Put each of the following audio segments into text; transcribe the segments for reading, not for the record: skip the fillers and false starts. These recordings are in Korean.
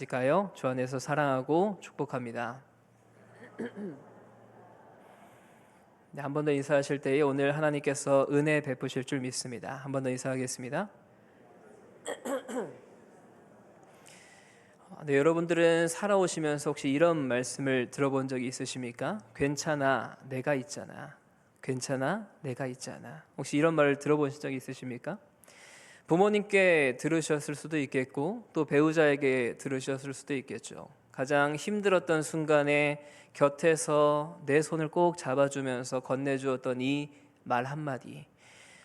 가요? 주 안에서 사랑하고 축복합니다. 네, 한 번 더 인사하실 때에 오늘 하나님께서 은혜 베푸실 줄 믿습니다. 한 번 더 인사하겠습니다. 네, 여러분들은 살아오시면서 혹시 이런 말씀을 들어본 적이 있으십니까? 괜찮아, 내가 있잖아. 괜찮아, 내가 있잖아. 혹시 이런 말을 들어보신 적이 있으십니까? 부모님께 들으셨을 수도 있겠고 또 배우자에게 들으셨을 수도 있겠죠. 가장 힘들었던 순간에 곁에서 내 손을 꼭 잡아주면서 건네주었던 이 말 한마디,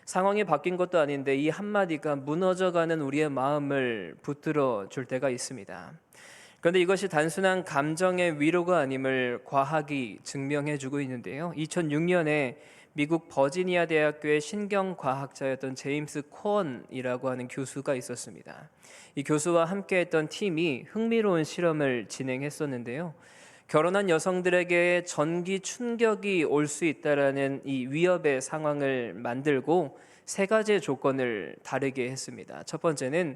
상황이 바뀐 것도 아닌데 이 한마디가 무너져가는 우리의 마음을 붙들어 줄 때가 있습니다. 그런데 이것이 단순한 감정의 위로가 아님을 과학이 증명해주고 있는데요. 2006년에 미국 버지니아 대학교의 신경과학자였던 제임스 코언이라고 하는 교수가 있었습니다. 이 교수와 함께했던 팀이 흥미로운 실험을 진행했었는데요. 결혼한 여성들에게 전기 충격이 올 수 있다라는 이 위협의 상황을 만들고 세 가지의 조건을 다르게 했습니다. 첫 번째는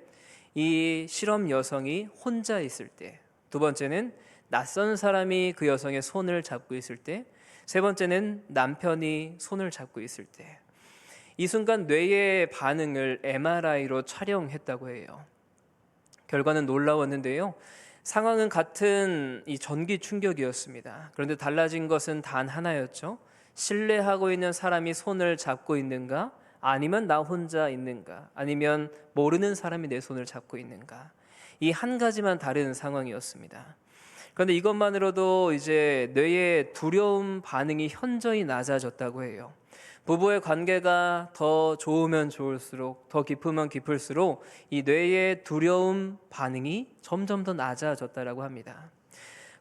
이 실험 여성이 혼자 있을 때, 두 번째는 낯선 사람이 그 여성의 손을 잡고 있을 때, 세 번째는 남편이 손을 잡고 있을 때. 이 순간 뇌의 반응을 MRI로 촬영했다고 해요. 결과는 놀라웠는데요. 상황은 같은 이 전기 충격이었습니다. 그런데 달라진 것은 단 하나였죠. 신뢰하고 있는 사람이 손을 잡고 있는가? 아니면 나 혼자 있는가? 아니면 모르는 사람이 내 손을 잡고 있는가? 이 한 가지만 다른 상황이었습니다. 그런데 이것만으로도 이제 뇌의 두려움 반응이 현저히 낮아졌다고 해요. 부부의 관계가 더 좋으면 좋을수록, 더 깊으면 깊을수록 이 뇌의 두려움 반응이 점점 더 낮아졌다고 합니다.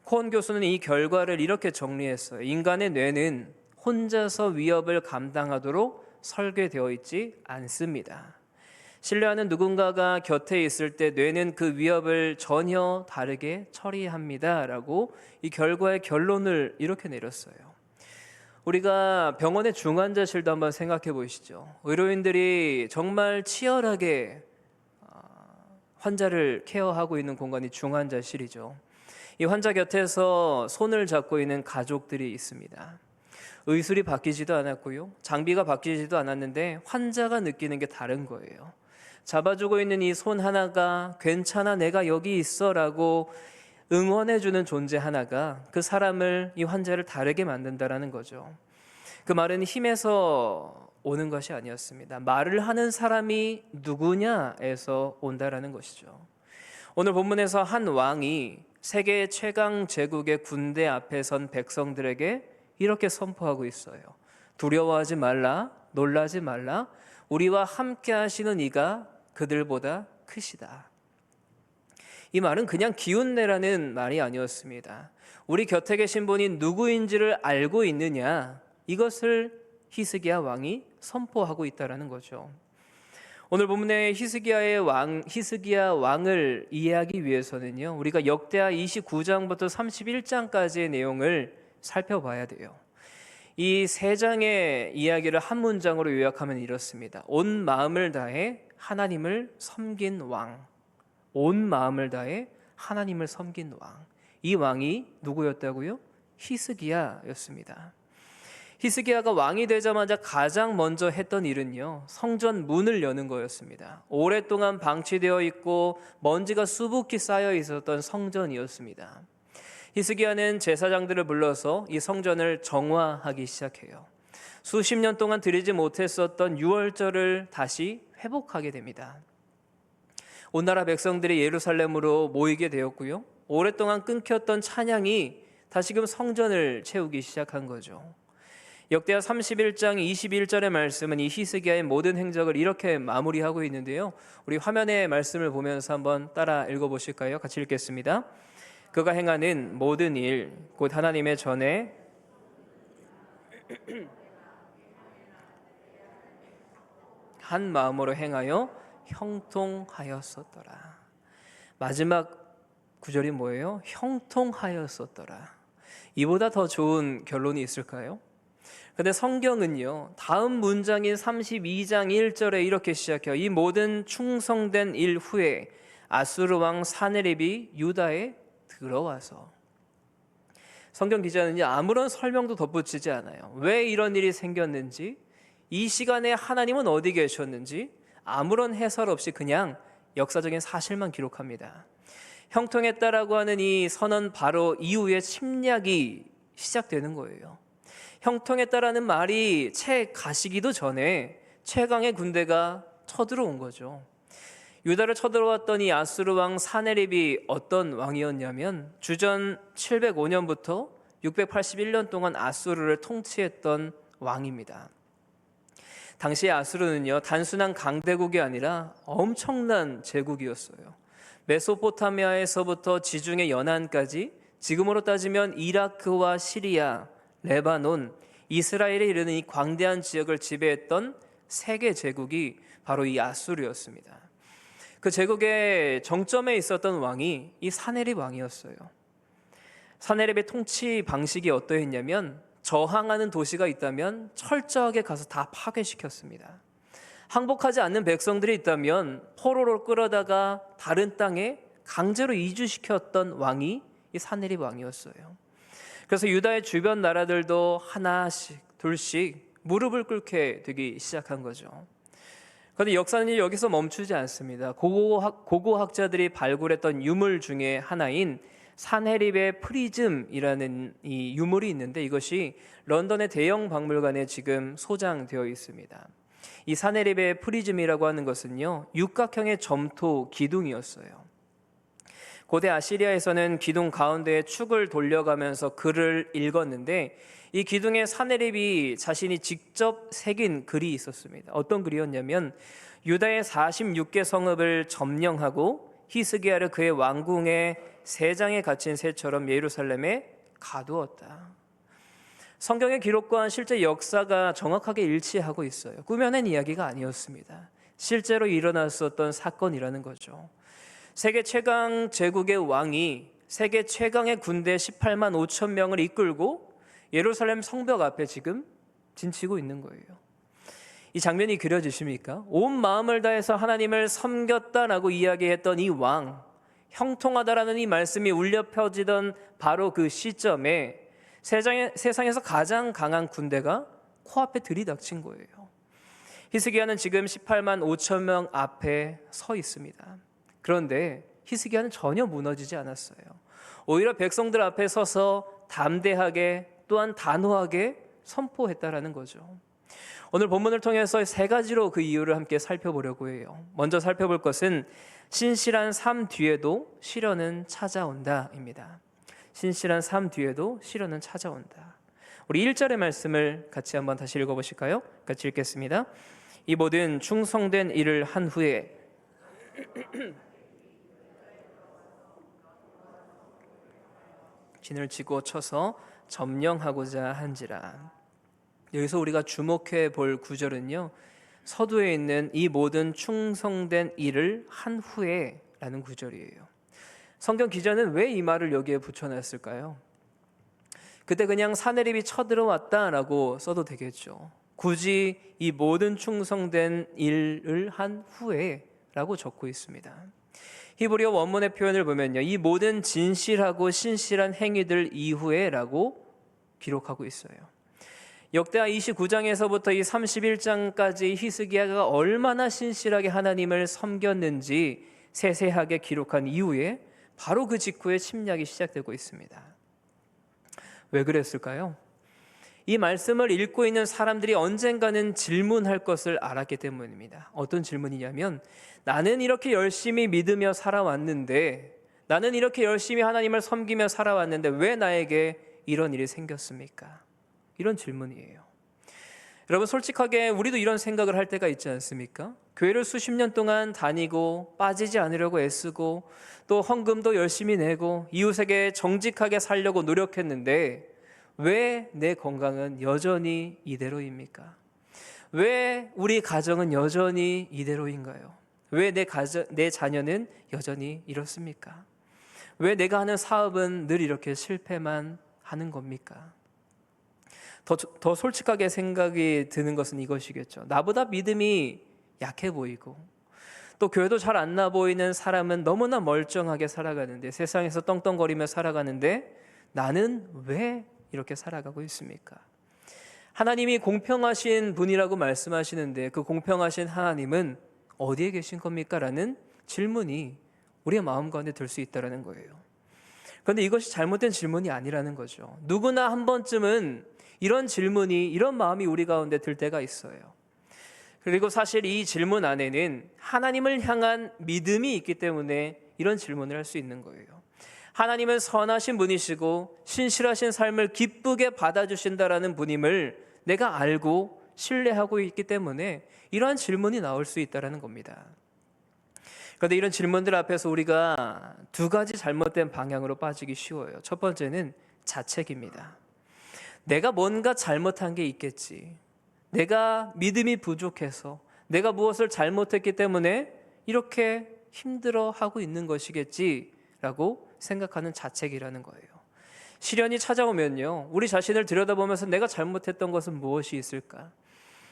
코언 교수는 이 결과를 이렇게 정리했어요. 인간의 뇌는 혼자서 위협을 감당하도록 설계되어 있지 않습니다. 신뢰하는 누군가가 곁에 있을 때 뇌는 그 위협을 전혀 다르게 처리합니다 라고 이 결과의 결론을 이렇게 내렸어요. 우리가 병원의 중환자실도 한번 생각해 보시죠. 의료인들이 정말 치열하게 환자를 케어하고 있는 공간이 중환자실이죠. 이 환자 곁에서 손을 잡고 있는 가족들이 있습니다. 의술이 바뀌지도 않았고요, 장비가 바뀌지도 않았는데 환자가 느끼는 게 다른 거예요. 잡아주고 있는 이 손 하나가 괜찮아, 내가 여기 있어 라고 응원해주는 존재 하나가 그 사람을, 이 환자를 다르게 만든다라는 거죠. 그 말은 힘에서 오는 것이 아니었습니다. 말을 하는 사람이 누구냐에서 온다라는 것이죠. 오늘 본문에서 한 왕이 세계 최강 제국의 군대 앞에 선 백성들에게 이렇게 선포하고 있어요. 두려워하지 말라, 놀라지 말라, 우리와 함께 하시는 이가 그들보다 크시다. 이 말은 그냥 기운내라는 말이 아니었습니다. 우리 곁에 계신 분이 누구인지를 알고 있느냐, 이것을 히스기야 왕이 선포하고 있다라는 거죠. 오늘 본문의 히스기야 왕을 이해하기 위해서는요, 우리가 역대하 29장부터 31장까지의 내용을 살펴봐야 돼요. 이 세 장의 이야기를 한 문장으로 요약하면 이렇습니다. 온 마음을 다해 하나님을 섬긴 왕. 온 마음을 다해 하나님을 섬긴 왕. 이 왕이 누구였다고요? 히스기야였습니다. 히스기야가 왕이 되자마자 가장 먼저 했던 일은요, 성전 문을 여는 거였습니다. 오랫동안 방치되어 있고 먼지가 수북히 쌓여 있었던 성전이었습니다. 히스기야는 제사장들을 불러서 이 성전을 정화하기 시작해요. 수십 년 동안 드리지 못했었던 유월절을 다시 회복하게 됩니다. 온 나라 백성들이 예루살렘으로 모이게 되었고요, 오랫동안 끊겼던 찬양이 다시금 성전을 채우기 시작한 거죠. 역대하 31장 21절의 말씀은 이 히스기야의 모든 행적을 이렇게 마무리하고 있는데요, 우리 화면의 말씀을 보면서 한번 따라 읽어보실까요? 같이 읽겠습니다. 그가 행하는 모든 일 곧 하나님의 전에 한 마음으로 행하여 형통하였었더라. 마지막 구절이 뭐예요? 형통하였었더라. 이보다 더 좋은 결론이 있을까요? 근데 성경은요, 다음 문장인 32장 1절에 이렇게 시작해요. 이 모든 충성된 일 후에 아수르 왕 사네립이 유다에 들어와서. 성경 기자는 아무런 설명도 덧붙이지 않아요. 왜 이런 일이 생겼는지, 이 시간에 하나님은 어디 계셨는지 아무런 해설 없이 그냥 역사적인 사실만 기록합니다. 형통했다라고 하는 이 선언 바로 이후에 침략이 시작되는 거예요. 형통했다라는 말이 채 가시기도 전에 최강의 군대가 쳐들어온 거죠. 유다를 쳐들어왔던 이 아수르 왕 사네립이 어떤 왕이었냐면 주전 705년부터 681년 동안 아수르를 통치했던 왕입니다. 당시 아수르는요, 단순한 강대국이 아니라 엄청난 제국이었어요. 메소포타미아에서부터 지중해 연안까지, 지금으로 따지면 이라크와 시리아, 레바논, 이스라엘에 이르는 이 광대한 지역을 지배했던 세계 제국이 바로 이 아수르였습니다. 그 제국의 정점에 있었던 왕이 이 사네립 왕이었어요. 사네립의 통치 방식이 어떠했냐면 저항하는 도시가 있다면 철저하게 가서 다 파괴시켰습니다. 항복하지 않는 백성들이 있다면 포로로 끌어다가 다른 땅에 강제로 이주시켰던 왕이 이 사네립 왕이었어요. 그래서 유다의 주변 나라들도 하나씩 둘씩 무릎을 꿇게 되기 시작한 거죠. 그런데 역사는 여기서 멈추지 않습니다. 고고학자들이 발굴했던 유물 중에 하나인 사네립의 프리즘이라는 이 유물이 있는데 이것이 런던의 대형 박물관에 지금 소장되어 있습니다. 이 사네립의 프리즘이라고 하는 것은요, 육각형의 점토 기둥이었어요. 고대 아시리아에서는 기둥 가운데에 축을 돌려가면서 글을 읽었는데 이 기둥에 사네립이 자신이 직접 새긴 글이 있었습니다. 어떤 글이었냐면 유다의 46개 성읍을 점령하고 히스기야를 그의 왕궁의 새장에 갇힌 새처럼 예루살렘에 가두었다. 성경의 기록과 실제 역사가 정확하게 일치하고 있어요. 꾸며낸 이야기가 아니었습니다. 실제로 일어났었던 사건이라는 거죠. 세계 최강 제국의 왕이 세계 최강의 군대 18만 5천 명을 이끌고 예루살렘 성벽 앞에 지금 진치고 있는 거예요. 이 장면이 그려지십니까? 온 마음을 다해서 하나님을 섬겼다라고 이야기했던 이 왕, 형통하다라는 이 말씀이 울려 퍼지던 바로 그 시점에 세상에서 가장 강한 군대가 코앞에 들이닥친 거예요. 히스기야는 지금 18만 5천 명 앞에 서 있습니다. 그런데 히스기야는 전혀 무너지지 않았어요. 오히려 백성들 앞에 서서 담대하게 또한 단호하게 선포했다라는 거죠. 오늘 본문을 통해서 세 가지로 그 이유를 함께 살펴보려고 해요. 먼저 살펴볼 것은 신실한 삶 뒤에도 시련은 찾아온다입니다. 신실한 삶 뒤에도 시련은 찾아온다. 우리 1절의 말씀을 같이 한번 다시 읽어보실까요? 같이 읽겠습니다. 이 모든 충성된 일을 한 후에 진을 지고 쳐서 점령하고자 한지라. 여기서 우리가 주목해 볼 구절은요, 서두에 있는 이 모든 충성된 일을 한 후에 라는 구절이에요. 성경 기자는 왜 이 말을 여기에 붙여놨을까요? 그때 그냥 사네립이 쳐들어왔다라고 써도 되겠죠. 굳이 이 모든 충성된 일을 한 후에 라고 적고 있습니다. 히브리어 원문의 표현을 보면요, 이 모든 진실하고 신실한 행위들 이후에 라고 기록하고 있어요. 역대하 29장에서부터 이 31장까지 히스기야가 얼마나 신실하게 하나님을 섬겼는지 세세하게 기록한 이후에 바로 그 직후에 침략이 시작되고 있습니다. 왜 그랬을까요? 이 말씀을 읽고 있는 사람들이 언젠가는 질문할 것을 알았기 때문입니다. 어떤 질문이냐면, 나는 이렇게 열심히 믿으며 살아왔는데, 나는 이렇게 열심히 하나님을 섬기며 살아왔는데 왜 나에게 이런 일이 생겼습니까? 이런 질문이에요. 여러분, 솔직하게 우리도 이런 생각을 할 때가 있지 않습니까? 교회를 수십 년 동안 다니고 빠지지 않으려고 애쓰고 또 헌금도 열심히 내고 이웃에게 정직하게 살려고 노력했는데 왜 내 건강은 여전히 이대로입니까? 왜 우리 가정은 여전히 이대로인가요? 왜 내 자녀는 여전히 이렇습니까? 왜 내가 하는 사업은 늘 이렇게 실패만 하는 겁니까? 더 솔직하게 생각이 드는 것은 이것이겠죠. 나보다 믿음이 약해 보이고 또 교회도 잘 안 나 보이는 사람은 너무나 멀쩡하게 살아가는데, 세상에서 떵떵거리며 살아가는데 나는 왜 이렇게 살아가고 있습니까? 하나님이 공평하신 분이라고 말씀하시는데 그 공평하신 하나님은 어디에 계신 겁니까? 라는 질문이 우리의 마음 가운데 들 수 있다는 거예요. 그런데 이것이 잘못된 질문이 아니라는 거죠. 누구나 한 번쯤은 이런 질문이, 이런 마음이 우리 가운데 들 때가 있어요. 그리고 사실 이 질문 안에는 하나님을 향한 믿음이 있기 때문에 이런 질문을 할 수 있는 거예요. 하나님은 선하신 분이시고 신실하신 삶을 기쁘게 받아주신다라는 분임을 내가 알고 신뢰하고 있기 때문에 이러한 질문이 나올 수 있다는 겁니다. 그런데 이런 질문들 앞에서 우리가 두 가지 잘못된 방향으로 빠지기 쉬워요. 첫 번째는 자책입니다. 내가 뭔가 잘못한 게 있겠지, 내가 믿음이 부족해서, 내가 무엇을 잘못했기 때문에 이렇게 힘들어하고 있는 것이겠지라고 생각하는 자책이라는 거예요. 시련이 찾아오면요, 우리 자신을 들여다보면서 내가 잘못했던 것은 무엇이 있을까?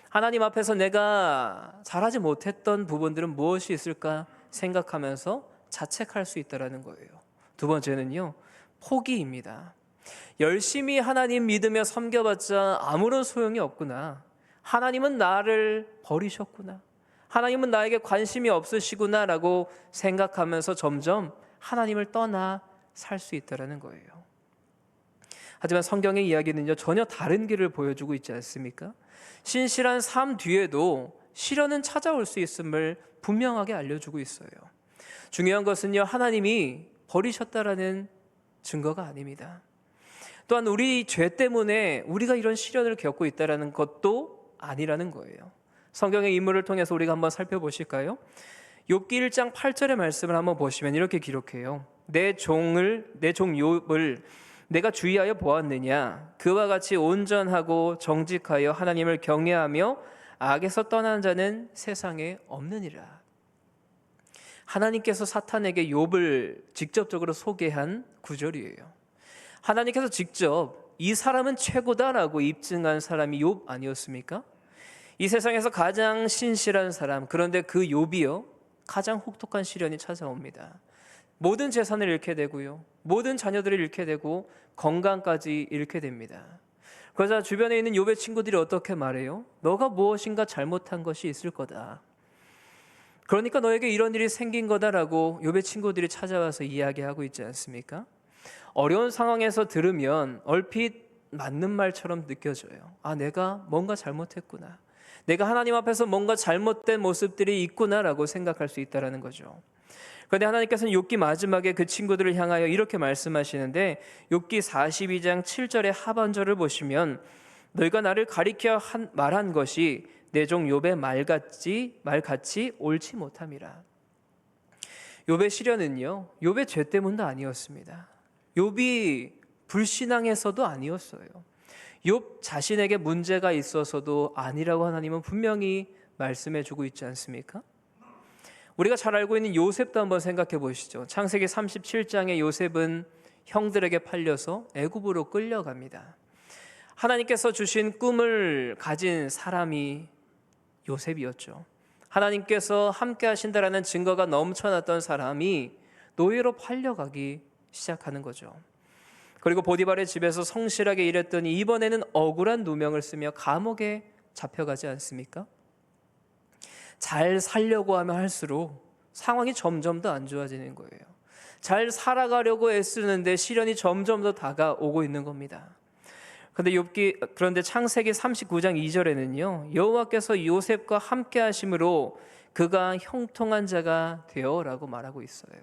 하나님 앞에서 내가 잘하지 못했던 부분들은 무엇이 있을까 생각하면서 자책할 수 있다는 거예요. 두 번째는요, 포기입니다. 열심히 하나님 믿으며 섬겨봤자 아무런 소용이 없구나, 하나님은 나를 버리셨구나, 하나님은 나에게 관심이 없으시구나 라고 생각하면서 점점 하나님을 떠나 살 수 있다는 거예요. 하지만 성경의 이야기는요, 전혀 다른 길을 보여주고 있지 않습니까? 신실한 삶 뒤에도 시련은 찾아올 수 있음을 분명하게 알려주고 있어요. 중요한 것은요, 하나님이 버리셨다라는 증거가 아닙니다. 또한 우리 죄 때문에 우리가 이런 시련을 겪고 있다는 것도 아니라는 거예요. 성경의 인물을 통해서 우리가 한번 살펴보실까요? 욥기 1장 8절의 말씀을 한번 보시면 이렇게 기록해요. 내 종 욥을 내가 주의하여 보았느냐? 그와 같이 온전하고 정직하여 하나님을 경외하며 악에서 떠난 자는 세상에 없느니라. 하나님께서 사탄에게 욥을 직접적으로 소개한 구절이에요. 하나님께서 직접 이 사람은 최고다라고 입증한 사람이 욥 아니었습니까? 이 세상에서 가장 신실한 사람, 그런데 그 욥이요, 가장 혹독한 시련이 찾아옵니다. 모든 재산을 잃게 되고요, 모든 자녀들을 잃게 되고 건강까지 잃게 됩니다. 그러자 주변에 있는 욥의 친구들이 어떻게 말해요? 너가 무엇인가 잘못한 것이 있을 거다, 그러니까 너에게 이런 일이 생긴 거다라고 욥의 친구들이 찾아와서 이야기하고 있지 않습니까? 어려운 상황에서 들으면 얼핏 맞는 말처럼 느껴져요. 아, 내가 뭔가 잘못했구나, 내가 하나님 앞에서 뭔가 잘못된 모습들이 있구나라고 생각할 수 있다는 거죠. 그런데 하나님께서는 욥기 마지막에 그 친구들을 향하여 이렇게 말씀하시는데, 욥기 42장 7절의 하반절을 보시면 너희가 나를 가리켜 말한 것이 내 종 욥의 말같이 옳지 못함이라. 욥의 시련은요, 욥의 죄 때문도 아니었습니다. 욥이 불신앙해서도 아니었어요. 욥 자신에게 문제가 있어서도 아니라고 하나님은 분명히 말씀해 주고 있지 않습니까? 우리가 잘 알고 있는 요셉도 한번 생각해 보시죠. 창세기 37장에 요셉은 형들에게 팔려서 애굽으로 끌려갑니다. 하나님께서 주신 꿈을 가진 사람이 요셉이었죠. 하나님께서 함께 하신다라는 증거가 넘쳐났던 사람이 노예로 팔려가기 시작하는 거죠. 그리고 보디발의 집에서 성실하게 일했더니 이번에는 억울한 누명을 쓰며 감옥에 잡혀가지 않습니까? 잘 살려고 하면 할수록 상황이 점점 더 안 좋아지는 거예요. 잘 살아가려고 애쓰는데 시련이 점점 더 다가오고 있는 겁니다. 그런데 창세기 39장 2절에는요, 여호와께서 요셉과 함께 하심으로 그가 형통한 자가 되어라고 말하고 있어요.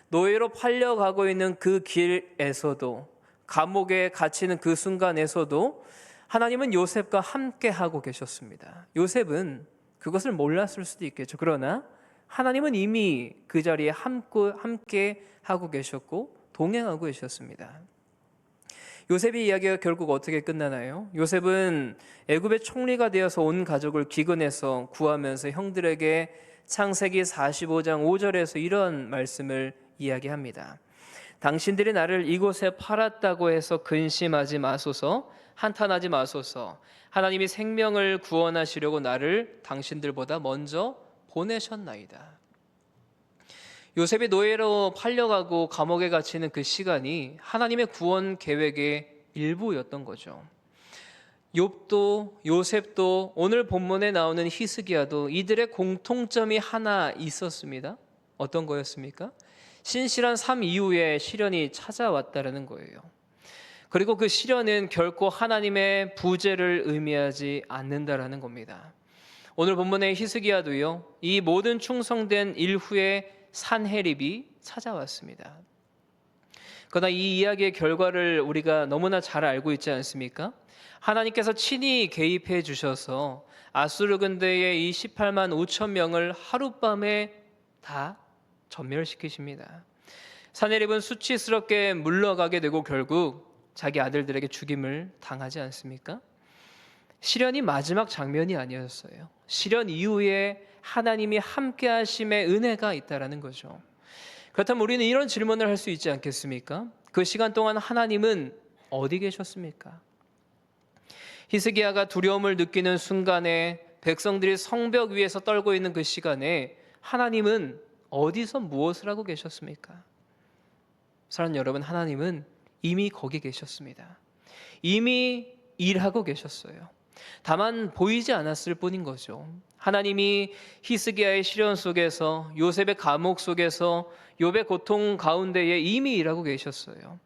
노예로 팔려가고 있는 그 길에서도, 감옥에 갇히는 그 순간에서도 하나님은 요셉과 함께 하고 계셨습니다. 요셉은 그것을 몰랐을 수도 있겠죠. 그러나 하나님은 이미 그 자리에 함께 하고 계셨고 동행하고 계셨습니다. 요셉의 이야기가 결국 어떻게 끝나나요? 요셉은 애굽의 총리가 되어서 온 가족을 기근해서 구하면서 형들에게 창세기 45장 5절에서 이런 말씀을 이야기합니다. 당신들이 나를 이곳에 팔았다고 해서 근심하지 마소서, 한탄하지 마소서. 하나님이 생명을 구원하시려고 나를 당신들보다 먼저 보내셨나이다. 요셉이 노예로 팔려가고 감옥에 갇히는 그 시간이 하나님의 구원 계획의 일부였던 거죠. 욥도 요셉도 오늘 본문에 나오는 히스기야도 이들의 공통점이 하나 있었습니다. 어떤 거였습니까? 신실한 삶 이후에 시련이 찾아왔다라는 거예요. 그리고 그 시련은 결코 하나님의 부재를 의미하지 않는다라는 겁니다. 오늘 본문의 히스기야도요, 이 모든 충성된 일 후에 산헤립이 찾아왔습니다. 그러나 이 이야기의 결과를 우리가 너무나 잘 알고 있지 않습니까? 하나님께서 친히 개입해 주셔서 아수르 군대의 이 18만 5천 명을 하룻밤에 다 전멸시키십니다. 산헤립은 수치스럽게 물러가게 되고 결국 자기 아들들에게 죽임을 당하지 않습니까? 시련이 마지막 장면이 아니었어요. 시련 이후에 하나님이 함께 하심의 은혜가 있다라는 거죠. 그렇다면 우리는 이런 질문을 할 수 있지 않겠습니까? 그 시간 동안 하나님은 어디 계셨습니까? 히스기야가 두려움을 느끼는 순간에 백성들이 성벽 위에서 떨고 있는 그 시간에 하나님은 어디서 무엇을 하고 계셨습니까? 사랑하는 여러분, 하나님은 이미 거기 계셨습니다. 이미 일하고 계셨어요. 다만 보이지 않았을 뿐인 거죠. 하나님이 히스기야의 시련 속에서, 요셉의 감옥 속에서, 욥의 고통 가운데에 이미 일하고 계셨어요.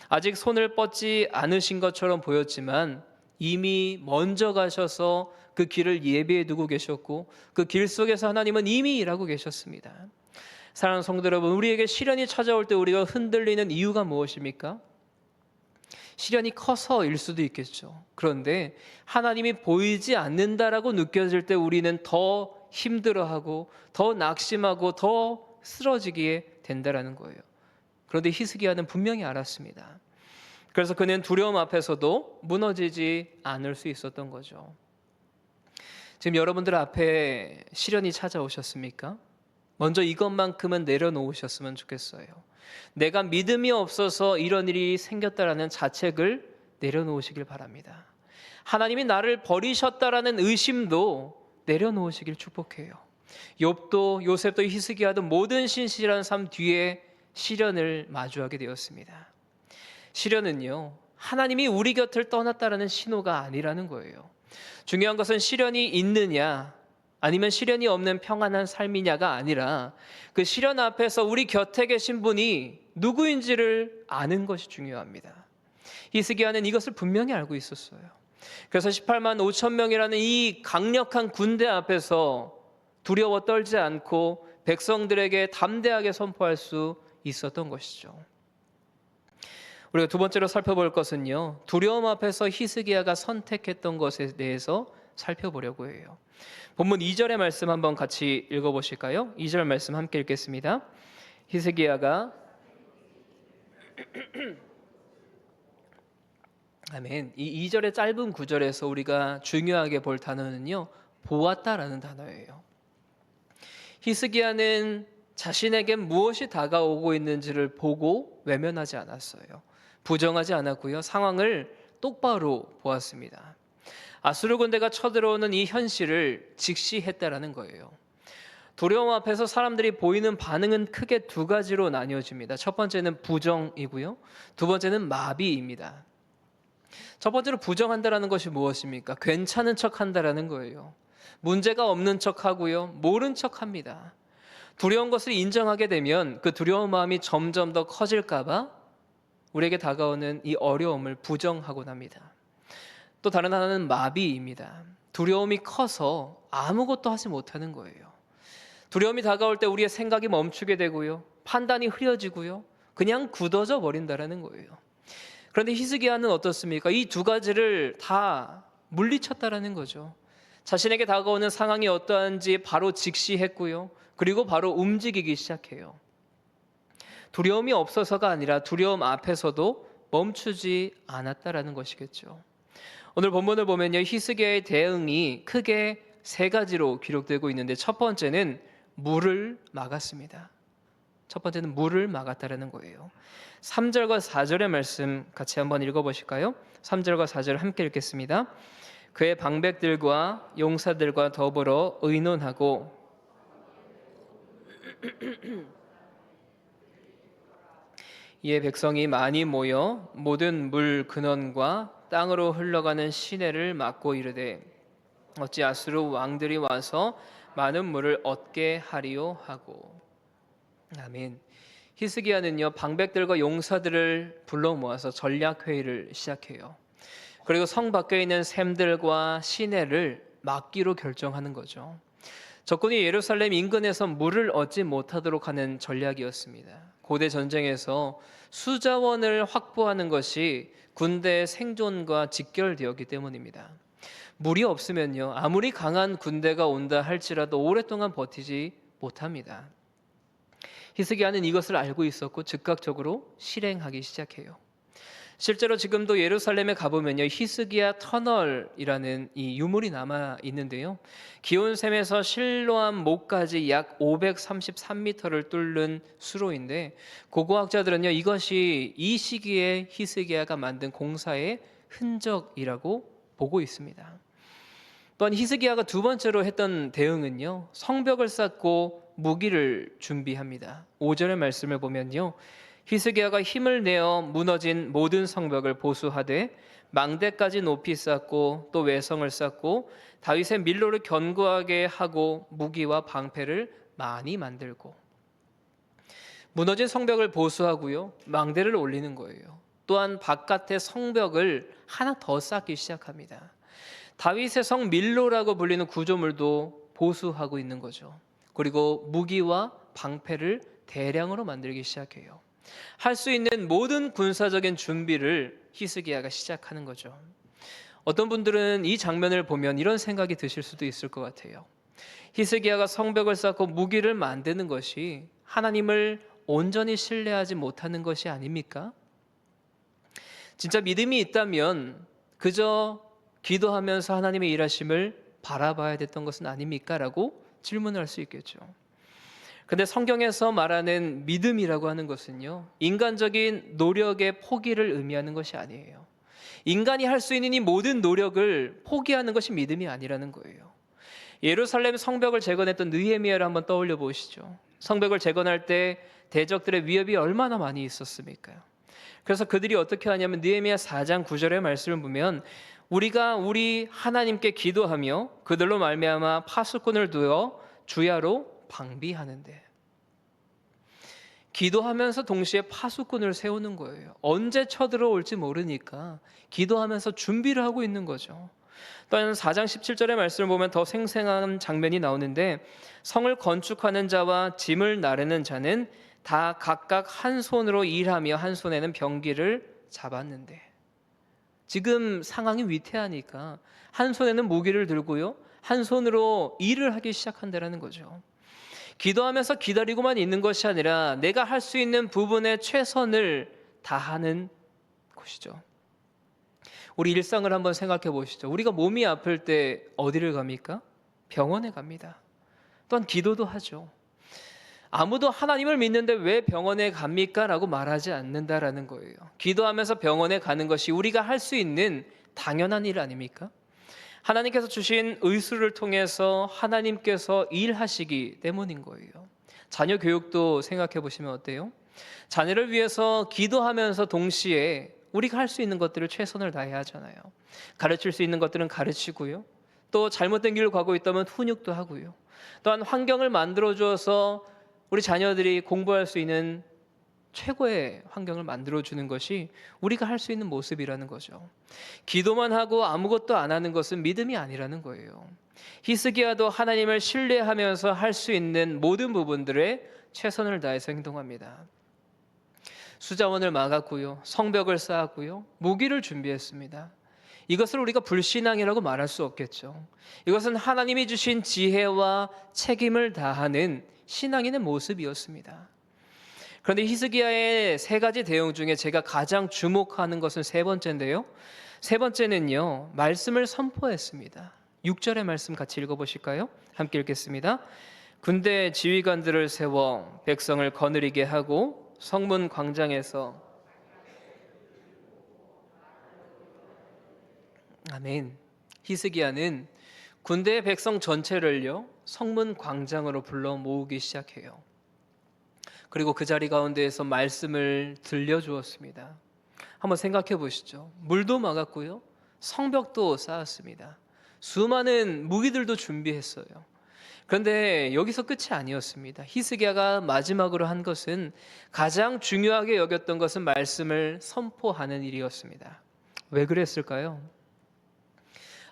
아직 손을 뻗지 않으신 것처럼 보였지만 이미 먼저 가셔서 그 길을 예비해 두고 계셨고 그 길 속에서 하나님은 이미 일하고 계셨습니다. 사랑하는 성도 여러분, 우리에게 시련이 찾아올 때 우리가 흔들리는 이유가 무엇입니까? 시련이 커서일 수도 있겠죠. 그런데 하나님이 보이지 않는다라고 느껴질 때 우리는 더 힘들어하고 더 낙심하고 더 쓰러지게 된다라는 거예요. 그런데 히스기야는 분명히 알았습니다. 그래서 그는 두려움 앞에서도 무너지지 않을 수 있었던 거죠. 지금 여러분들 앞에 시련이 찾아오셨습니까? 먼저 이것만큼은 내려놓으셨으면 좋겠어요. 내가 믿음이 없어서 이런 일이 생겼다라는 자책을 내려놓으시길 바랍니다. 하나님이 나를 버리셨다라는 의심도 내려놓으시길 축복해요. 욥도 요셉도 히스기야도 모든 신실한 삶 뒤에 시련을 마주하게 되었습니다. 시련은요, 하나님이 우리 곁을 떠났다라는 신호가 아니라는 거예요. 중요한 것은 시련이 있느냐 아니면 시련이 없는 평안한 삶이냐가 아니라 그 시련 앞에서 우리 곁에 계신 분이 누구인지를 아는 것이 중요합니다. 히스기야는 이것을 분명히 알고 있었어요. 그래서 18만 5천 명이라는 이 강력한 군대 앞에서 두려워 떨지 않고 백성들에게 담대하게 선포할 수 있었던 것이죠. 우리가 두 번째로 살펴볼 것은요, 두려움 앞에서 히스기야가 선택했던 것에 대해서 살펴보려고 해요. 본문 2절의 말씀 한번 같이 읽어보실까요? 2절 말씀 함께 읽겠습니다. 히스기야가 아멘. 이 2절의 짧은 구절에서 우리가 중요하게 볼 단어는요, 보았다라는 단어예요. 히스기야는 자신에게 무엇이 다가오고 있는지를 보고 외면하지 않았어요. 부정하지 않았고요, 상황을 똑바로 보았습니다. 아수르 군대가 쳐들어오는 이 현실을 직시했다라는 거예요. 두려움 앞에서 사람들이 보이는 반응은 크게 두 가지로 나뉘어집니다. 첫 번째는 부정이고요, 두 번째는 마비입니다. 첫 번째로 부정한다라는 것이 무엇입니까? 괜찮은 척한다라는 거예요. 문제가 없는 척하고요, 모른 척합니다. 두려운 것을 인정하게 되면 그 두려운 마음이 점점 더 커질까 봐 우리에게 다가오는 이 어려움을 부정하곤 합니다. 또 다른 하나는 마비입니다. 두려움이 커서 아무것도 하지 못하는 거예요. 두려움이 다가올 때 우리의 생각이 멈추게 되고요, 판단이 흐려지고요, 그냥 굳어져 버린다라는 거예요. 그런데 히스기야는 어떻습니까? 이 두 가지를 다 물리쳤다라는 거죠. 자신에게 다가오는 상황이 어떠한지 바로 직시했고요, 그리고 바로 움직이기 시작해요. 두려움이 없어서가 아니라 두려움 앞에서도 멈추지 않았다라는 것이겠죠. 오늘 본문을 보면요, 히스기야의 대응이 크게 세 가지로 기록되고 있는데 첫 번째는 물을 막았습니다. 첫 번째는 물을 막았다라는 거예요. 3절과 4절의 말씀 같이 한번 읽어보실까요? 3절과 4절 함께 읽겠습니다. 그의 방백들과 용사들과 더불어 의논하고 이에 백성이 많이 모여 모든 물 근원과 땅으로 흘러가는 시내를 막고 이르되 어찌 아수르 왕들이 와서 많은 물을 얻게 하리요 하고. 아멘. 히스기야는요 방백들과 용사들을 불러 모아서 전략 회의를 시작해요. 그리고 성 밖에 있는 샘들과 시내를 막기로 결정하는 거죠. 적군이 예루살렘 인근에서 물을 얻지 못하도록 하는 전략이었습니다. 고대 전쟁에서 수자원을 확보하는 것이 군대의 생존과 직결되었기 때문입니다. 물이 없으면요 아무리 강한 군대가 온다 할지라도 오랫동안 버티지 못합니다. 히스기야는 이것을 알고 있었고 즉각적으로 실행하기 시작해요. 실제로 지금도 예루살렘에 가보면요 히스기야 터널이라는 이 유물이 남아 있는데요, 기온샘에서 실로암 목까지 약 533m를 뚫는 수로인데 고고학자들은요 이것이 이 시기에 히스기야가 만든 공사의 흔적이라고 보고 있습니다. 또한 히스기야가 두 번째로 했던 대응은요 성벽을 쌓고 무기를 준비합니다. 5절의 말씀을 보면요 히스기야가 힘을 내어 무너진 모든 성벽을 보수하되 망대까지 높이 쌓고 또 외성을 쌓고 다윗의 밀로를 견고하게 하고 무기와 방패를 많이 만들고. 무너진 성벽을 보수하고요 망대를 올리는 거예요. 또한 바깥의 성벽을 하나 더 쌓기 시작합니다. 다윗의 성 밀로라고 불리는 구조물도 보수하고 있는 거죠. 그리고 무기와 방패를 대량으로 만들기 시작해요. 할 수 있는 모든 군사적인 준비를 히스기야가 시작하는 거죠. 어떤 분들은 이 장면을 보면 이런 생각이 드실 수도 있을 것 같아요. 히스기야가 성벽을 쌓고 무기를 만드는 것이 하나님을 온전히 신뢰하지 못하는 것이 아닙니까? 진짜 믿음이 있다면 그저 기도하면서 하나님의 일하심을 바라봐야 됐던 것은 아닙니까? 라고 질문할 수 있겠죠. 근데 성경에서 말하는 믿음이라고 하는 것은요 인간적인 노력의 포기를 의미하는 것이 아니에요. 인간이 할 수 있는 이 모든 노력을 포기하는 것이 믿음이 아니라는 거예요. 예루살렘 성벽을 재건했던 느헤미야를 한번 떠올려 보시죠. 성벽을 재건할 때 대적들의 위협이 얼마나 많이 있었습니까? 그래서 그들이 어떻게 하냐면 느헤미야 4장 9절의 말씀을 보면 우리가 우리 하나님께 기도하며 그들로 말미암아 파수꾼을 두어 주야로 방비하는데, 기도하면서 동시에 파수꾼을 세우는 거예요. 언제 쳐들어올지 모르니까 기도하면서 준비를 하고 있는 거죠. 또한 4장 17절의 말씀을 보면 더 생생한 장면이 나오는데 성을 건축하는 자와 짐을 나르는 자는 다 각각 한 손으로 일하며 한 손에는 병기를 잡았는데, 지금 상황이 위태하니까 한 손에는 무기를 들고요 한 손으로 일을 하기 시작한다는 거죠. 기도하면서 기다리고만 있는 것이 아니라 내가 할 수 있는 부분에 최선을 다하는 것이죠. 우리 일상을 한번 생각해 보시죠. 우리가 몸이 아플 때 어디를 갑니까? 병원에 갑니다. 또한 기도도 하죠. 아무도 하나님을 믿는데 왜 병원에 갑니까? 라고 말하지 않는다라는 거예요. 기도하면서 병원에 가는 것이 우리가 할 수 있는 당연한 일 아닙니까? 하나님께서 주신 의술을 통해서 하나님께서 일하시기 때문인 거예요. 자녀 교육도 생각해 보시면 어때요? 자녀를 위해서 기도하면서 동시에 우리가 할 수 있는 것들을 최선을 다해야 하잖아요. 가르칠 수 있는 것들은 가르치고요, 또 잘못된 길을 가고 있다면 훈육도 하고요, 또한 환경을 만들어 주어서 우리 자녀들이 공부할 수 있는 최고의 환경을 만들어주는 것이 우리가 할 수 있는 모습이라는 거죠. 기도만 하고 아무것도 안 하는 것은 믿음이 아니라는 거예요. 히스기야도 하나님을 신뢰하면서 할 수 있는 모든 부분들에 최선을 다해서 행동합니다. 수자원을 막았고요, 성벽을 쌓았고요, 무기를 준비했습니다. 이것을 우리가 불신앙이라고 말할 수 없겠죠. 이것은 하나님이 주신 지혜와 책임을 다하는 신앙인의 모습이었습니다. 그런데 히스기야의 세 가지 대응 중에 제가 가장 주목하는 것은 세 번째인데요, 세 번째는요 말씀을 선포했습니다. 6절의 말씀 같이 읽어보실까요? 함께 읽겠습니다. 군대 지휘관들을 세워 백성을 거느리게 하고 성문 광장에서. 아멘. 히스기야는 군대의 백성 전체를요 성문 광장으로 불러 모으기 시작해요. 그리고 그 자리 가운데에서 말씀을 들려주었습니다. 한번 생각해 보시죠. 물도 막았고요, 성벽도 쌓았습니다. 수많은 무기들도 준비했어요. 그런데 여기서 끝이 아니었습니다. 히스기야가 마지막으로 한 것은, 가장 중요하게 여겼던 것은 말씀을 선포하는 일이었습니다. 왜 그랬을까요?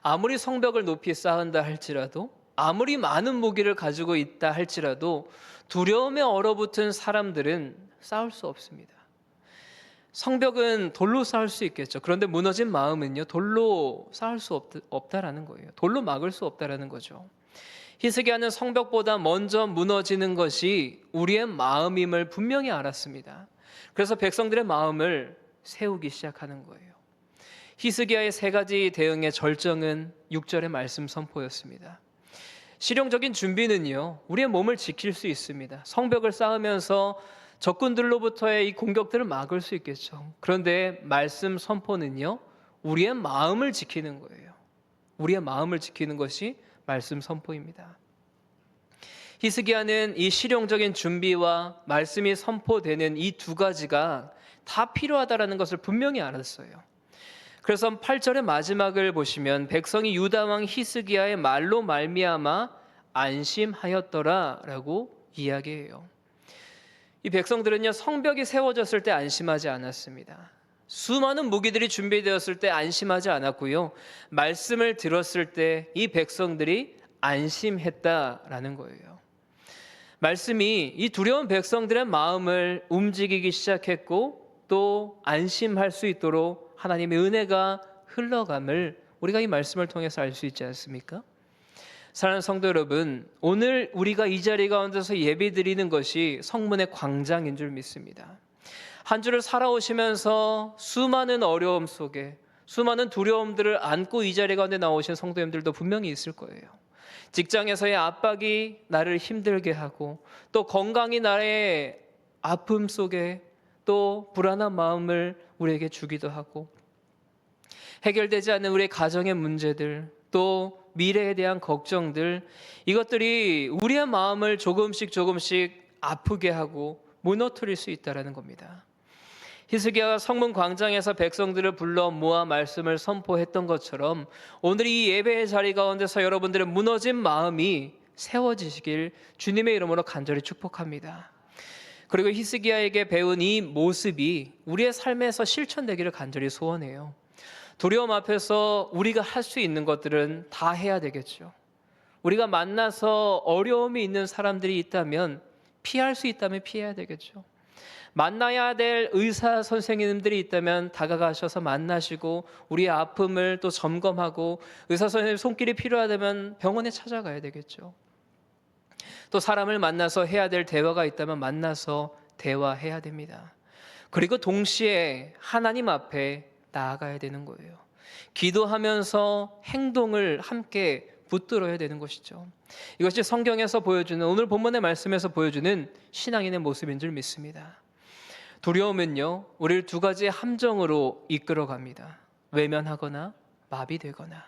아무리 성벽을 높이 쌓은다 할지라도, 아무리 많은 무기를 가지고 있다 할지라도 두려움에 얼어붙은 사람들은 싸울 수 없습니다. 성벽은 돌로 쌓을 수 있겠죠. 그런데 무너진 마음은요, 돌로 쌓을 수 없다라는 거예요. 돌로 막을 수 없다라는 거죠. 히스기야는 성벽보다 먼저 무너지는 것이 우리의 마음임을 분명히 알았습니다. 그래서 백성들의 마음을 세우기 시작하는 거예요. 히스기야의 세 가지 대응의 절정은 6절의 말씀 선포였습니다. 실용적인 준비는요, 우리의 몸을 지킬 수 있습니다. 성벽을 쌓으면서 적군들로부터의 이 공격들을 막을 수 있겠죠. 그런데 말씀 선포는요, 우리의 마음을 지키는 거예요. 우리의 마음을 지키는 것이 말씀 선포입니다. 히스기야는 이 실용적인 준비와 말씀이 선포되는 이 두 가지가 다 필요하다는 것을 분명히 알았어요. 그래서 8절의 마지막을 보시면, 백성이 유다 왕 히스기야의 말로 말미암아 안심하였더라라고 이야기해요. 이 백성들은요, 성벽이 세워졌을 때 안심하지 않았습니다. 수많은 무기들이 준비되었을 때 안심하지 않았고요, 말씀을 들었을 때 이 백성들이 안심했다라는 거예요. 말씀이 이 두려운 백성들의 마음을 움직이기 시작했고, 또 안심할 수 있도록 하나님의 은혜가 흘러감을 우리가 이 말씀을 통해서 알 수 있지 않습니까? 사랑하는 성도 여러분, 오늘 우리가 이 자리 가운데서 예배드리는 것이 성문의 광장인 줄 믿습니다. 한 주를 살아오시면서 수많은 어려움 속에 수많은 두려움들을 안고 이 자리 가운데 나오신 성도님들도 분명히 있을 거예요. 직장에서의 압박이 나를 힘들게 하고, 또 건강이 나의 아픔 속에 또 불안한 마음을 우리에게 주기도 하고, 해결되지 않는 우리의 가정의 문제들, 또 미래에 대한 걱정들, 이것들이 우리의 마음을 조금씩 아프게 하고 무너뜨릴 수 있다는 겁니다. 히스기야가 성문 광장에서 백성들을 불러 모아 말씀을 선포했던 것처럼, 오늘 이 예배의 자리 가운데서 여러분들의 무너진 마음이 세워지시길 주님의 이름으로 간절히 축복합니다. 그리고 히스기야에게 배운 이 모습이 우리의 삶에서 실천되기를 간절히 소원해요. 두려움 앞에서 우리가 할 수 있는 것들은 다 해야 되겠죠. 우리가 만나서 어려움이 있는 사람들이 있다면, 피할 수 있다면 피해야 되겠죠. 만나야 될 의사 선생님들이 있다면 다가가셔서 만나시고 우리의 아픔을 또 점검하고, 의사 선생님 손길이 필요하다면 병원에 찾아가야 되겠죠. 또 사람을 만나서 해야 될 대화가 있다면 만나서 대화해야 됩니다. 그리고 동시에 하나님 앞에 나아가야 되는 거예요. 기도하면서 행동을 함께 붙들어야 되는 것이죠. 이것이 성경에서 보여주는, 오늘 본문의 말씀에서 보여주는 신앙인의 모습인 줄 믿습니다. 두려움은요, 우리를 두 가지의 함정으로 이끌어갑니다. 외면하거나 마비되거나.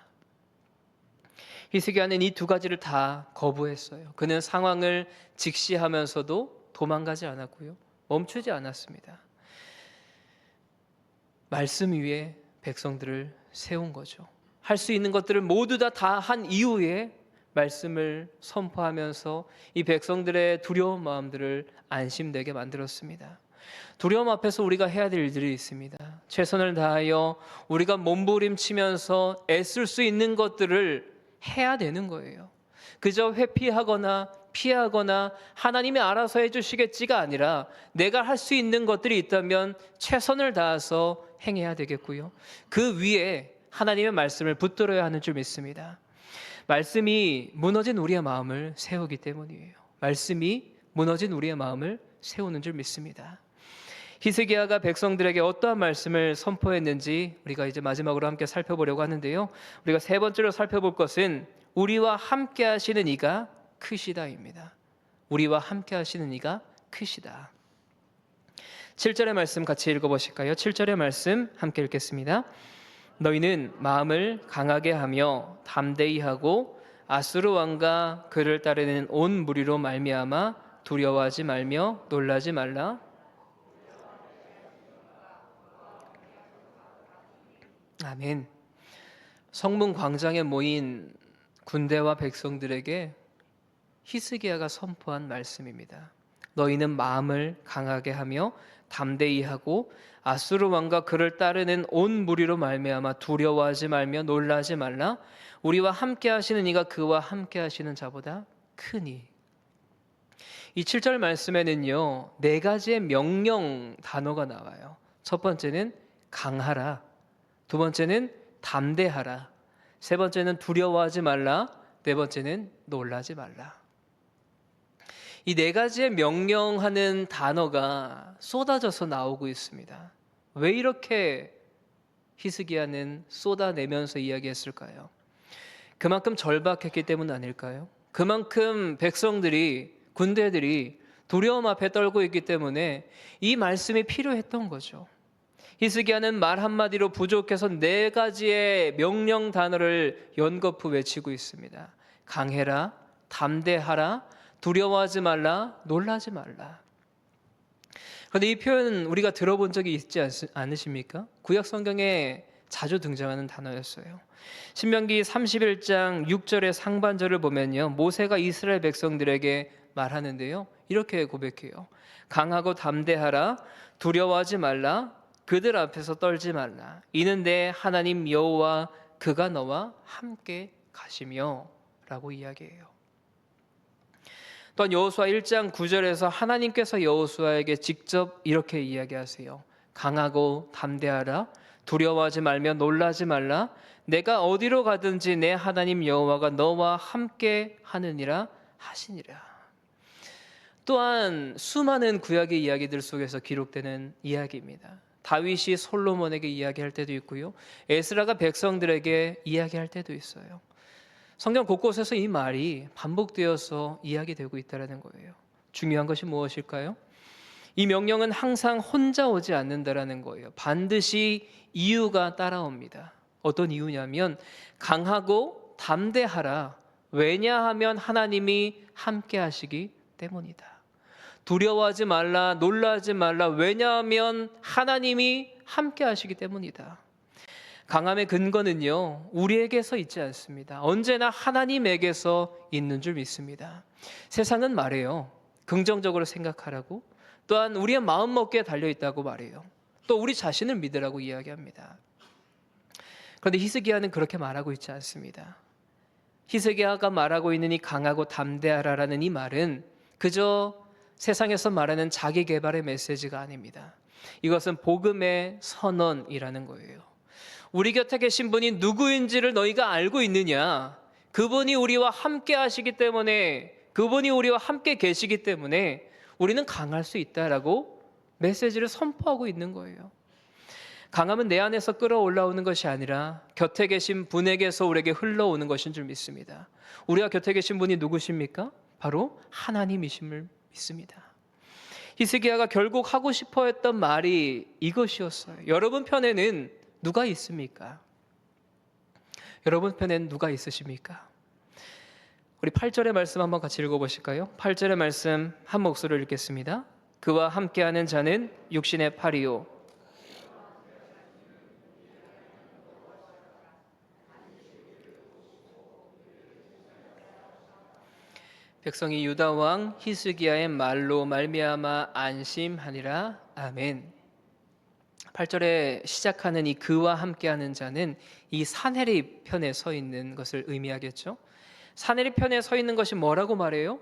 히스기야는 이 두 가지를 다 거부했어요. 그는 상황을 직시하면서도 도망가지 않았고요, 멈추지 않았습니다. 말씀 위에 백성들을 세운 거죠. 할 수 있는 것들을 모두 다 한 이후에 말씀을 선포하면서 이 백성들의 두려운 마음들을 안심되게 만들었습니다. 두려움 앞에서 우리가 해야 될 일들이 있습니다. 최선을 다하여 우리가 몸부림치면서 애쓸 수 있는 것들을 해야 되는 거예요. 그저 회피하거나 피하거나 하나님이 알아서 해주시겠지가 아니라, 내가 할 수 있는 것들이 있다면 최선을 다해서 행해야 되겠고요, 그 위에 하나님의 말씀을 붙들어야 하는 줄 믿습니다. 말씀이 무너진 우리의 마음을 세우기 때문이에요. 말씀이 무너진 우리의 마음을 세우는 줄 믿습니다. 히스기야가 백성들에게 어떠한 말씀을 선포했는지 우리가 이제 마지막으로 함께 살펴보려고 하는데요, 우리가 세 번째로 살펴볼 것은 우리와 함께 하시는 이가 크시다입니다. 우리와 함께 하시는 이가 크시다. 7절의 말씀 같이 읽어보실까요? 7절의 말씀 함께 읽겠습니다. 너희는 마음을 강하게 하며 담대히 하고 아수르 왕과 그를 따르는 온 무리로 말미암아 두려워하지 말며 놀라지 말라. 아멘. 성문 광장에 모인 군대와 백성들에게 히스기야가 선포한 말씀입니다. 너희는 마음을 강하게 하며 담대히 하고 아수르 왕과 그를 따르는 온 무리로 말미암아 두려워하지 말며 놀라지 말라. 우리와 함께 하시는 이가 그와 함께 하시는 자보다 크니. 이 7절 말씀에는요, 네 가지의 명령 단어가 나와요. 첫 번째는 강하라, 두 번째는 담대하라, 세 번째는 두려워하지 말라, 네 번째는 놀라지 말라. 이 네 가지의 명령하는 단어가 쏟아져서 나오고 있습니다. 왜 이렇게 히스기야는 쏟아내면서 이야기했을까요? 그만큼 절박했기 때문 아닐까요? 그만큼 백성들이, 군대들이 두려움 앞에 떨고 있기 때문에 이 말씀이 필요했던 거죠. 히스기야는 말 한마디로 부족해서 네 가지의 명령 단어를 연거푸 외치고 있습니다. 강해라, 담대하라, 두려워하지 말라, 놀라지 말라. 그런데 이 표현은 우리가 들어본 적이 있지 않으십니까? 구약 성경에 자주 등장하는 단어였어요. 신명기 31장 6절의 상반절을 보면요, 모세가 이스라엘 백성들에게 말하는데요, 이렇게 고백해요. 강하고 담대하라, 두려워하지 말라, 그들 앞에서 떨지 말라. 이는 내 하나님 여호와 그가 너와 함께 가시며 라고 이야기해요. 또한 여호수아 1장 9절에서 하나님께서 여호수아에게 직접 이렇게 이야기하세요. 강하고 담대하라, 두려워하지 말며 놀라지 말라. 내가 어디로 가든지 내 하나님 여호와가 너와 함께 하느니라 하시니라. 또한 수많은 구약의 이야기들 속에서 기록되는 이야기입니다. 다윗이 솔로몬에게 이야기할 때도 있고요, 에스라가 백성들에게 이야기할 때도 있어요. 성경 곳곳에서 이 말이 반복되어서 이야기되고 있다는 거예요. 중요한 것이 무엇일까요? 이 명령은 항상 혼자 오지 않는다라는 거예요. 반드시 이유가 따라옵니다. 어떤 이유냐면 강하고 담대하라. 왜냐하면 하나님이 함께 하시기 때문이다. 두려워하지 말라, 놀라지 말라. 왜냐하면 하나님이 함께 하시기 때문이다. 강함의 근거는요, 우리에게서 있지 않습니다. 언제나 하나님에게서 있는 줄 믿습니다. 세상은 말해요. 긍정적으로 생각하라고. 또한 우리의 마음먹기에 달려있다고 말해요. 또 우리 자신을 믿으라고 이야기합니다. 그런데 히스기야는 그렇게 말하고 있지 않습니다. 히스기야가 말하고 있는 이 강하고 담대하라라는 이 말은 그저 세상에서 말하는 자기 개발의 메시지가 아닙니다. 이것은 복음의 선언이라는 거예요. 우리 곁에 계신 분이 누구인지를 너희가 알고 있느냐? 그분이 우리와 함께 하시기 때문에, 그분이 우리와 함께 계시기 때문에 우리는 강할 수 있다라고 메시지를 선포하고 있는 거예요. 강함은 내 안에서 끌어올라오는 것이 아니라 곁에 계신 분에게서 우리에게 흘러오는 것인 줄 믿습니다. 우리가 곁에 계신 분이 누구십니까? 바로 하나님이심을 믿습니다. 히스기야가 결국 하고 싶어 했던 말이 이것이었어요. 여러분 편에는 누가 있습니까? 여러분 편엔 누가 있으십니까? 우리 8절의 말씀 한번 같이 읽어보실까요? 8절의 말씀 한 목소리로 읽겠습니다. 그와 함께하는 자는 육신의 팔이요 백성이 유다 왕 히스기야의 말로 말미암아 안심하니라. 아멘. 8절에 시작하는 이 그와 함께하는 자는 이 사내립 편에 서 있는 것을 의미하겠죠. 사내립 편에 서 있는 것이 뭐라고 말해요?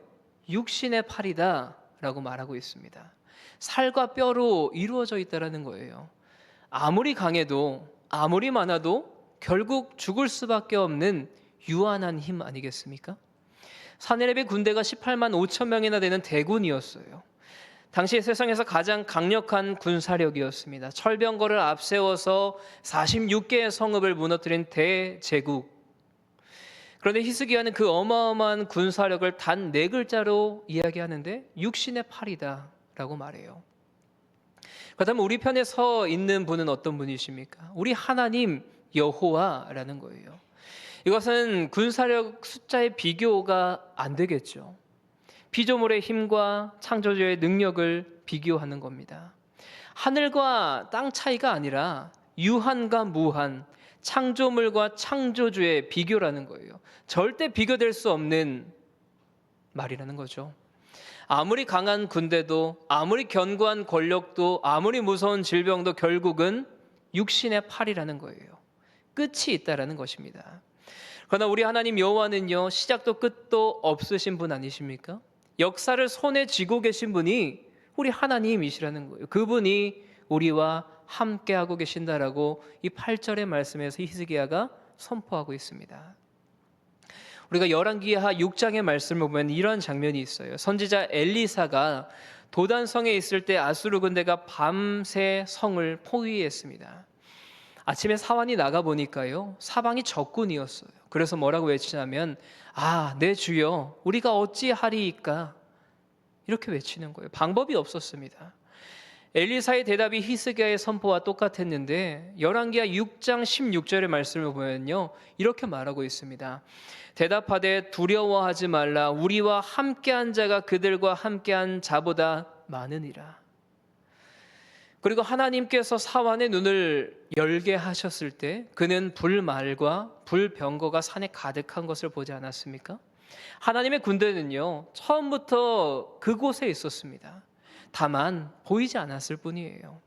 육신의 팔이다 라고 말하고 있습니다. 살과 뼈로 이루어져 있다는 거예요. 아무리 강해도 아무리 많아도 결국 죽을 수밖에 없는 유한한 힘 아니겠습니까? 사내립의 군대가 18만 5천 명이나 되는 대군이었어요. 당시 세상에서 가장 강력한 군사력이었습니다. 철병거를 앞세워서 46개의 성읍을 무너뜨린 대제국. 그런데 히스기야는 그 어마어마한 군사력을 단 4글자로 이야기하는데 육신의 팔이다 라고 말해요. 그렇다면 우리 편에 서 있는 분은 어떤 분이십니까? 우리 하나님 여호와라는 거예요. 이것은 군사력 숫자의 비교가 안 되겠죠. 피조물의 힘과 창조주의 능력을 비교하는 겁니다. 하늘과 땅 차이가 아니라 유한과 무한, 창조물과 창조주의 비교라는 거예요. 절대 비교될 수 없는 말이라는 거죠. 아무리 강한 군대도, 아무리 견고한 권력도, 아무리 무서운 질병도 결국은 육신의 팔이라는 거예요. 끝이 있다라는 것입니다. 그러나 우리 하나님 여호와는요, 시작도 끝도 없으신 분 아니십니까? 역사를 손에 쥐고 계신 분이 우리 하나님이시라는 거예요. 그분이 우리와 함께하고 계신다라고 이 8절의 말씀에서 히스기야가 선포하고 있습니다. 우리가 열왕기하 6장의 말씀을 보면 이런 장면이 있어요. 선지자 엘리사가 도단성에 있을 때 아수르 군대가 밤새 성을 포위했습니다. 아침에 사환이 나가 보니까요, 사방이 적군이었어요. 그래서 뭐라고 외치냐면, 내 주여, 우리가 어찌하리이까? 이렇게 외치는 거예요. 방법이 없었습니다. 엘리사의 대답이 히스기야의 선포와 똑같았는데 열왕기하 6장 16절의 말씀을 보면요, 이렇게 말하고 있습니다. 대답하되 두려워하지 말라. 우리와 함께한 자가 그들과 함께한 자보다 많으니라. 그리고 하나님께서 사환의 눈을 열게 하셨을 때 그는 불말과 불병거가 산에 가득한 것을 보지 않았습니까? 하나님의 군대는요, 처음부터 그곳에 있었습니다. 다만 보이지 않았을 뿐이에요.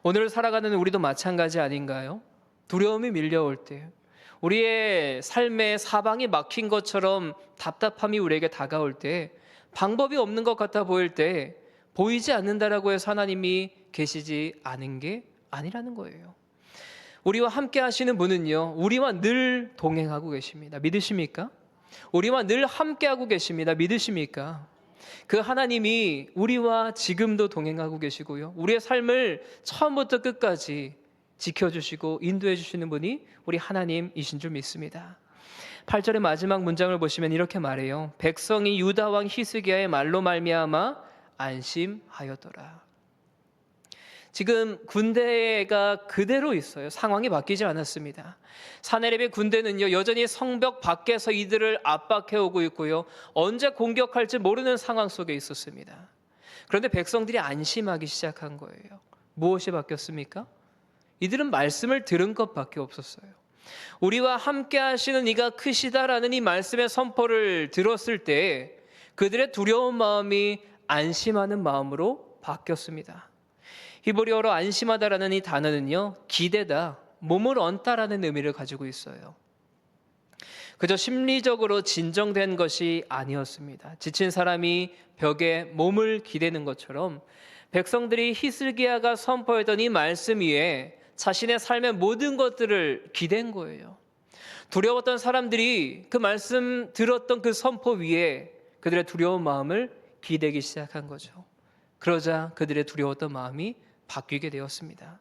오늘 살아가는 우리도 마찬가지 아닌가요? 두려움이 밀려올 때, 우리의 삶에 사방이 막힌 것처럼 답답함이 우리에게 다가올 때, 방법이 없는 것 같아 보일 때 보이지 않는다라고 해서 하나님이 계시지 않은 게 아니라는 거예요. 우리와 함께 하시는 분은요, 우리와 늘 동행하고 계십니다. 믿으십니까? 우리와 늘 함께하고 계십니다. 믿으십니까? 그 하나님이 우리와 지금도 동행하고 계시고요, 우리의 삶을 처음부터 끝까지 지켜주시고 인도해 주시는 분이 우리 하나님이신 줄 믿습니다. 8절의 마지막 문장을 보시면 이렇게 말해요. 백성이 유다 왕 히스기야의 말로 말미암아 안심하였더라. 지금 군대가 그대로 있어요. 상황이 바뀌지 않았습니다. 사네립의 군대는요, 여전히 성벽 밖에서 이들을 압박해오고 있고요, 언제 공격할지 모르는 상황 속에 있었습니다. 그런데 백성들이 안심하기 시작한 거예요. 무엇이 바뀌었습니까? 이들은 말씀을 들은 것밖에 없었어요. 우리와 함께 하시는 이가 크시다라는 이 말씀의 선포를 들었을 때 그들의 두려운 마음이 안심하는 마음으로 바뀌었습니다. 히브리어로 안심하다라는 이 단어는요, 기대다, 몸을 얹다라는 의미를 가지고 있어요. 그저 심리적으로 진정된 것이 아니었습니다. 지친 사람이 벽에 몸을 기대는 것처럼 백성들이 히스기야가 선포했던 이 말씀 위에 자신의 삶의 모든 것들을 기댄 거예요. 두려웠던 사람들이 그 말씀 들었던 그 선포 위에 그들의 두려운 마음을 기대기 시작한 거죠. 그러자 그들의 두려웠던 마음이 바뀌게 되었습니다.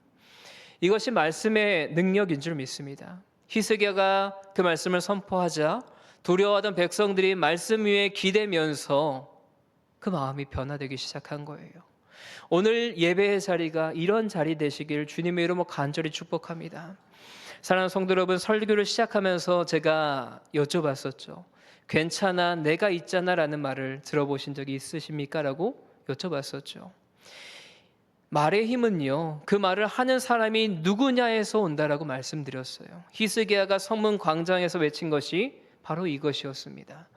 이것이 말씀의 능력인 줄 믿습니다. 히스기야가 그 말씀을 선포하자 두려워하던 백성들이 말씀 위에 기대면서 그 마음이 변화되기 시작한 거예요. 오늘 예배의 자리가 이런 자리 되시길 주님의 이름으로 간절히 축복합니다. 사랑하는 성도 여러분, 설교를 시작하면서 제가 여쭤봤었죠. 괜찮아, 내가 있잖아 라는 말을 들어보신 적이 있으십니까? 라고 여쭤봤었죠. 말의 힘은요, 그 말을 하는 사람이 누구냐에서 온다라고 말씀드렸어요. 히스기야가 성문 광장에서 외친 것이 바로 이것이었습니다.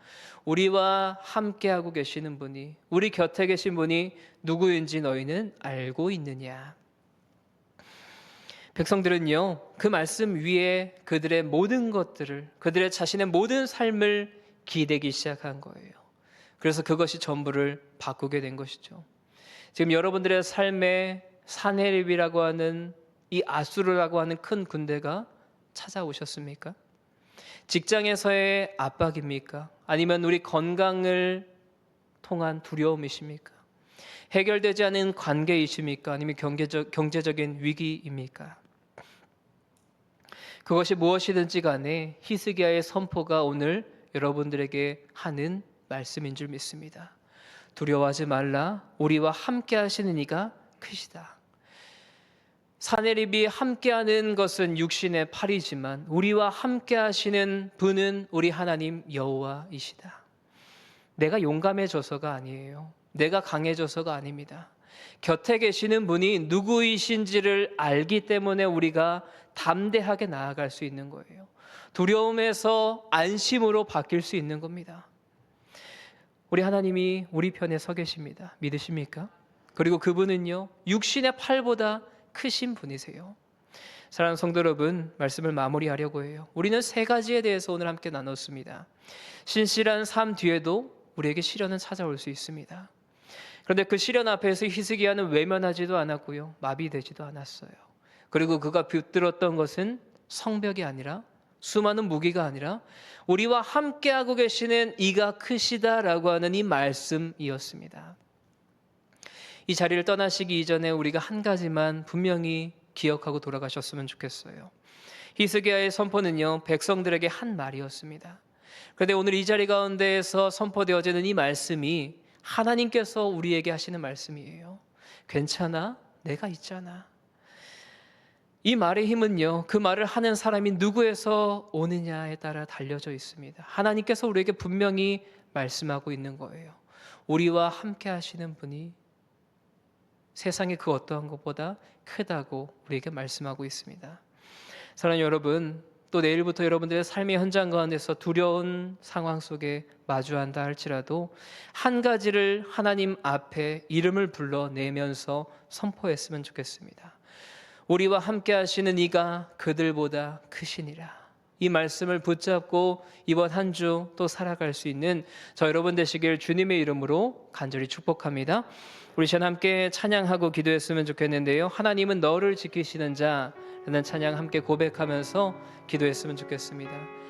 우리와 함께하고 계시는 분이, 우리 곁에 계신 분이 누구인지 너희는 알고 있느냐. 백성들은요, 그 말씀 위에 그들의 모든 것들을, 그들의 자신의 모든 삶을 기대기 시작한 거예요. 그래서 그것이 전부를 바꾸게 된 것이죠. 지금 여러분들의 삶에 사네립이라고 하는 이 아수르라고 하는 큰 군대가 찾아오셨습니까? 직장에서의 압박입니까? 아니면 우리 건강을 통한 두려움이십니까? 해결되지 않은 관계이십니까? 아니면 경제적인 위기입니까? 그것이 무엇이든지 간에 히스기야의 선포가 오늘 여러분들에게 하는 말씀인 줄 믿습니다. 두려워하지 말라. 우리와 함께 하시는 이가 크시다. 사네립이 함께하는 것은 육신의 팔이지만 우리와 함께 하시는 분은 우리 하나님 여호와이시다. 내가 용감해져서가 아니에요. 내가 강해져서가 아닙니다. 곁에 계시는 분이 누구이신지를 알기 때문에 우리가 담대하게 나아갈 수 있는 거예요. 두려움에서 안심으로 바뀔 수 있는 겁니다. 우리 하나님이 우리 편에 서 계십니다. 믿으십니까? 그리고 그분은요, 육신의 팔보다 크신 분이세요. 사랑하는 성도 여러분, 말씀을 마무리하려고 해요. 우리는 세 가지에 대해서 오늘 함께 나눴습니다. 신실한 삶 뒤에도 우리에게 시련은 찾아올 수 있습니다. 그런데 그 시련 앞에서 히스기야는 외면하지도 않았고요, 마비되지도 않았어요. 그리고 그가 붙들었던 것은 성벽이 아니라, 수많은 무기가 아니라 우리와 함께하고 계시는 이가 크시다라고 하는 이 말씀이었습니다. 이 자리를 떠나시기 이전에 우리가 한 가지만 분명히 기억하고 돌아가셨으면 좋겠어요. 히스기야의 선포는요, 백성들에게 한 말이었습니다. 그런데 오늘 이 자리 가운데에서 선포되어지는 이 말씀이 하나님께서 우리에게 하시는 말씀이에요. 괜찮아, 내가 있잖아. 이 말의 힘은요, 그 말을 하는 사람이 누구에서 오느냐에 따라 달려져 있습니다. 하나님께서 우리에게 분명히 말씀하고 있는 거예요. 우리와 함께 하시는 분이 세상의 그 어떠한 것보다 크다고 우리에게 말씀하고 있습니다. 사랑하는 여러분, 또 내일부터 여러분들의 삶의 현장 가운데서 두려운 상황 속에 마주한다 할지라도 한 가지를 하나님 앞에 이름을 불러내면서 선포했으면 좋겠습니다. 우리와 함께 하시는 이가 그들보다 크시니라. 이 말씀을 붙잡고 이번 한 주 또 살아갈 수 있는 저 여러분 되시길 주님의 이름으로 간절히 축복합니다. 우리 시간 함께 찬양하고 기도했으면 좋겠는데요. 하나님은 너를 지키시는 자라는 찬양 함께 고백하면서 기도했으면 좋겠습니다.